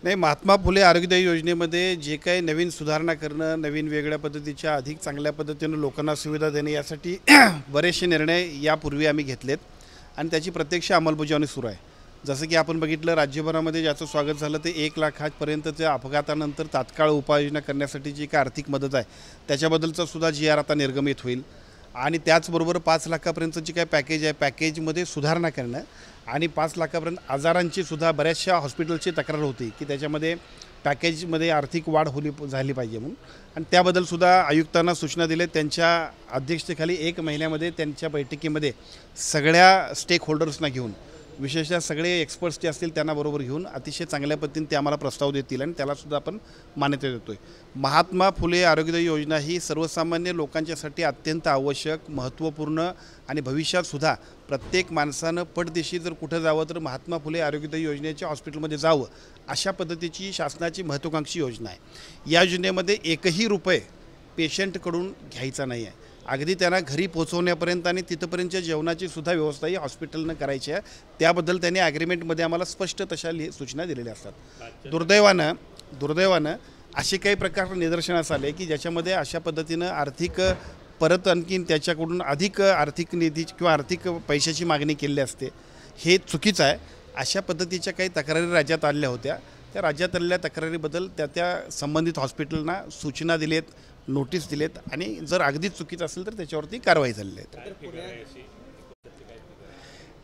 नाही, महात्मा फुले आरोग्यदायी योजनेमध्ये जे काही नवीन सुधारणा करणं, नवीन वेगळ्या पद्धतीच्या अधिक चांगल्या पद्धतीनं लोकांना सुविधा देणे यासाठी बरेचसे निर्णय यापूर्वी आम्ही घेतलेत आणि त्याची प्रत्यक्ष अंमलबजावणी सुरू आहे. जसं की आपण बघितलं, राज्यभरामध्ये ज्याचं स्वागत झालं ते 1,00,000पर्यंतच्या अपघातानंतर तात्काळ उपाययोजना करण्यासाठी जी काय आर्थिक मदत आहे त्याच्याबद्दलचा सुद्धा GR आता निर्गमित होईल. आणि त्याचबरोबर 5,00,000पर्यंतची काय पॅकेज आहे, पॅकेजमध्ये सुधारणा करणं आणि 5,00,000पर्यंत आजारांची सुद्धा बऱ्याचशा हॉस्पिटलची तक्रार होती की त्याच्यामध्ये पॅकेजमध्ये आर्थिक वाढ झाली पाहिजे म्हणून. आणि त्याबद्दलसुद्धा आयुक्तांना सूचना दिल्या. त्यांच्या अध्यक्षतेखाली 1 महिन्यामध्ये त्यांच्या बैठकीमध्ये सगळ्या स्टेक होल्डर्सना घेऊन, विशेषतः सगळे एक्सपर्ट्स जे असतील त्यांना बरोबर घेऊन अतिशय चांगल्या पद्धतीने ते आम्हाला प्रस्ताव देतील आणि त्यालासुद्धा आपण मान्यता देतो आहे. महात्मा फुले आरोग्यदायी योजना ही सर्वसामान्य लोकांच्यासाठी अत्यंत आवश्यक, महत्त्वपूर्ण आणि भविष्यातसुद्धा प्रत्येक माणसानं पटदिशी जर कुठं जावं तर महात्मा फुले आरोग्यदायी योजनेच्या हॉस्पिटलमध्ये जावं, अशा पद्धतीची शासनाची महत्त्वाकांक्षी योजना आहे. या योजनेमध्ये एकही रुपये पेशंटकडून घ्यायचा नाही आहे. अगदी त्यांना घरी पोहोचवण्यापर्यंत आणि तिथपर्यंतच्या जेवणाची सुद्धा व्यवस्था ही हॉस्पिटलनं करायची आहे. त्याबद्दल त्यांनी ॲग्रीमेंटमध्ये आम्हाला स्पष्ट तशा सूचना दिलेल्या असतात. दुर्दैवानं असे काही प्रकार निदर्शनास आले की ज्याच्यामध्ये अशा पद्धतीनं आर्थिक परत आणखीन त्याच्याकडून अधिक आर्थिक निधी किंवा आर्थिक पैशाची मागणी केली असते. हे चुकीचं आहे. अशा पद्धतीच्या काही तक्रारी राज्यात आलेल्या होत्या. त्या राज्यात आलेल्या तक्रारीबद्दल त्या संबंधित हॉस्पिटलना सूचना दिलेत, नोटीस दिलेत आणि जर अगदीच चुकीचं असेल तर त्याच्यावरती कारवाई झालेली आहे.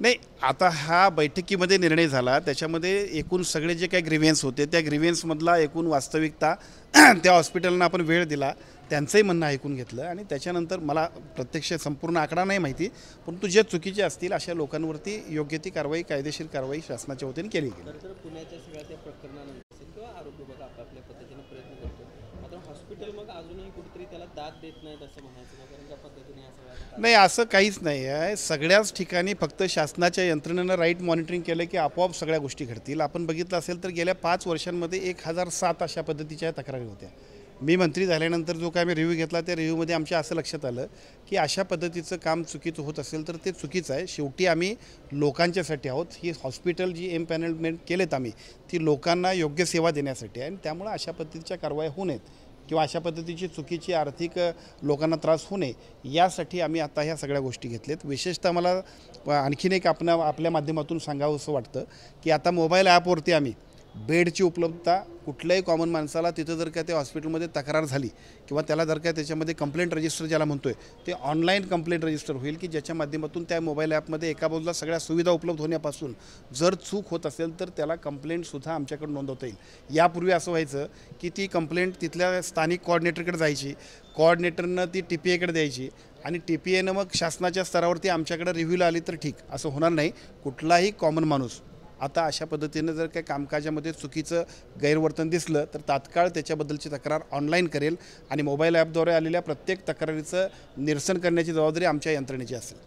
नाही, आता हा बैठकीमध्ये निर्णय झाला, त्याच्यामध्ये एकूण सगळे जे काही ग्रीव्हन्स होते त्या ग्रीव्हन्समधला एकूण वास्तविकता त्या हॉस्पिटलनं आपण वेळ दिला, त्यांचंही म्हणणं ऐकून घेतलं आणि त्याच्यानंतर मला प्रत्यक्ष संपूर्ण आकडा नाही माहिती, परंतु जे चुकीचे असतील अशा लोकांवरती योग्य ती कारवाई, कायदेशीर कारवाई शासनाच्या वतीने केली गेली. तर पुण्याच्या सगळ्या त्या प्रकरणानंतर किंवा आरोग्य विभाग आपापल्या पद्धतीने प्रयत्न करतो, मात्र हॉस्पिटल मग अजूनही कुठेतरी त्याला दाद देत नाहीत असं म्हणायचं का? कारण त्या पद्धतीने असं नाही, असं काहीच नाही आहे. सगळ्याच ठिकाणी फक्त शासनाच्या यंत्रणेनं राईट मॉनिटरिंग केलं की आपोआप सगळ्या गोष्टी घडतील. आपण बघितलं असेल तर गेल्या 5 वर्षांमध्ये 1,007 अशा पद्धतीच्या तक्रारी होत्या. मी मंत्री झाल्यानंतर जो काय मी रिव्ह्यू घेतला त्या रिव्ह्यूमध्ये आमच्या असं लक्षात आलं की अशा पद्धतीचं काम चुकीचं होत असेल तर ते चुकीचं आहे. शेवटी आम्ही लोकांच्यासाठी आहोत. ही हॉस्पिटल जी एम्पॅनलमेंट केलेत आम्ही, ती लोकांना योग्य सेवा देण्यासाठी आहे आणि त्यामुळे अशा पद्धतीच्या कारवाई होऊ नयेत किंवा अशा पद्धतीची चुकीची आर्थिक लोकांना त्रास होऊ नये यासाठी आम्ही आता ह्या सगळ्या गोष्टी घेतल्यात. विशेषतः मला आणखीन एक आपल्या माध्यमातून सांगावं असं वाटतं की आता मोबाईल ॲपवरती आम्ही बेडची उपलब्धता कुठल्याही कॉमन माणसाला तिथं जर का त्या हॉस्पिटलमध्ये तक्रार झाली किंवा त्याला जर का त्याच्यामध्ये कंप्लेंट रजिस्टर ज्याला म्हणतोय ते ऑनलाईन कंप्लेंट रजिस्टर होईल की ज्याच्या माध्यमातून त्या मोबाईल ॲपमध्ये एका बाजूला सगळ्या सुविधा उपलब्ध होण्यापासून जर चूक होत असेल तर त्याला कंप्लेंटसुद्धा आमच्याकडे नोंदवता येईल. यापूर्वी असं व्हायचं की ती कंप्लेंट तिथल्या स्थानिक कोऑर्डिनेटरकडे जायची, कोऑर्डिनेटरनं ती TPAकडे द्यायची आणि TPAनं मग शासनाच्या स्तरावरती आमच्याकडे रिव्ह्यूला आली तर ठीक, असं होणार नाही. कुठलाही कॉमन माणूस आता अशा पद्धतीनं जर काही कामकाजामध्ये चुकीचं गैरवर्तन दिसलं तर तात्काळ त्याच्याबद्दलची तक्रार ऑनलाईन करेल आणि मोबाईल ॲपद्वारे आलेल्या प्रत्येक तक्रारीचं निरसन करण्याची जबाबदारी आमच्या यंत्रणेची असेल.